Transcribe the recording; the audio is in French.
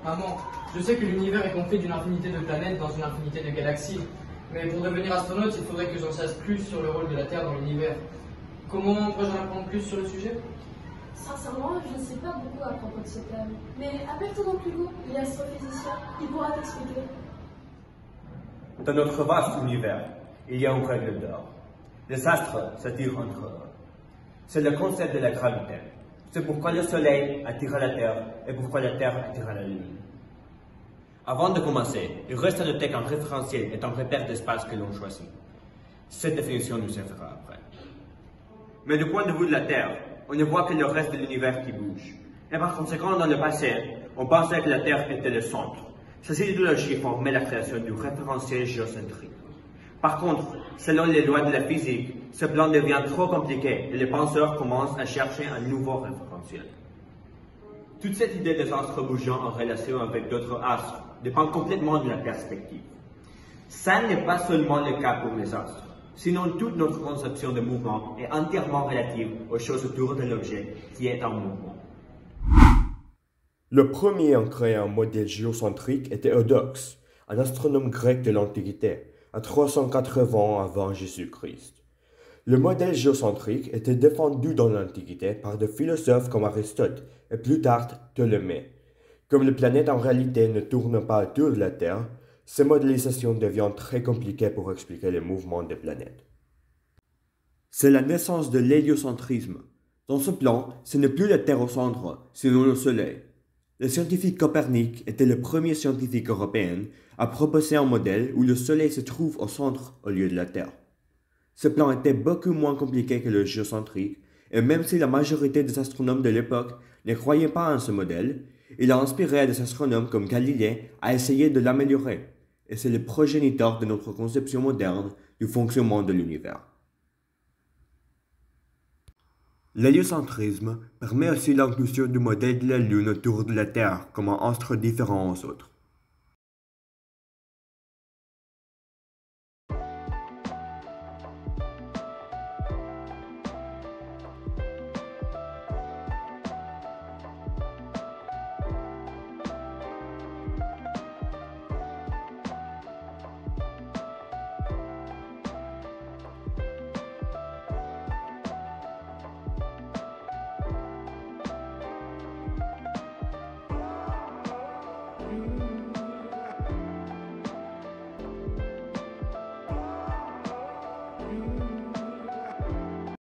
Maman, je sais que l'univers est compris d'une infinité de planètes dans une infinité de galaxies, mais pour devenir astronaute, il faudrait que j'en sache plus sur le rôle de la Terre dans l'univers. Comment pourrais-je en apprendre plus sur le sujet? Sincèrement, je ne sais pas beaucoup à propos de ce thème. Mais appelle ton oncle Hugo, il est astrophysicien, il pourra t'expliquer. Dans notre vaste univers, il y a une règle d'or. Les astres s'attirent entre eux. C'est le concept de la gravité. C'est pourquoi le Soleil attire la Terre et pourquoi la Terre attire la Lune. Avant de commencer, il reste à noter qu'un référentiel est un repère d'espace que l'on choisit. Cette définition nous servira après. Mais du point de vue de la Terre, on ne voit que le reste de l'univers qui bouge. Et par conséquent, dans le passé, on pensait que la Terre était le centre. Ces idéologies formaient la création du référentiel géocentrique. Par contre, selon les lois de la physique, ce plan devient trop compliqué et les penseurs commencent à chercher un nouveau référentiel. Toute cette idée des astres bougeant en relation avec d'autres astres dépend complètement de la perspective. Ça n'est pas seulement le cas pour les astres, sinon toute notre conception de mouvement est entièrement relative aux choses autour de l'objet qui est en mouvement. Le premier à créer un modèle géocentrique était Eudoxe, un astronome grec de l'Antiquité, à 380 avant Jésus-Christ. Le modèle géocentrique était défendu dans l'Antiquité par des philosophes comme Aristote et plus tard Ptolémée. Comme les planètes en réalité ne tournent pas autour de la Terre, ces modélisations deviennent très compliquées pour expliquer les mouvements des planètes. C'est la naissance de l'héliocentrisme. Dans ce plan, ce n'est plus la Terre au centre, sinon le Soleil. Le scientifique Copernic était le premier scientifique européen à proposer un modèle où le Soleil se trouve au centre au lieu de la Terre. Ce plan était beaucoup moins compliqué que le géocentrique, et même si la majorité des astronomes de l'époque ne croyaient pas en ce modèle, il a inspiré des astronomes comme Galilée à essayer de l'améliorer, et c'est le progéniteur de notre conception moderne du fonctionnement de l'univers. L'héliocentrisme permet aussi l'inclusion du modèle de la Lune autour de la Terre comme un astre différent aux autres.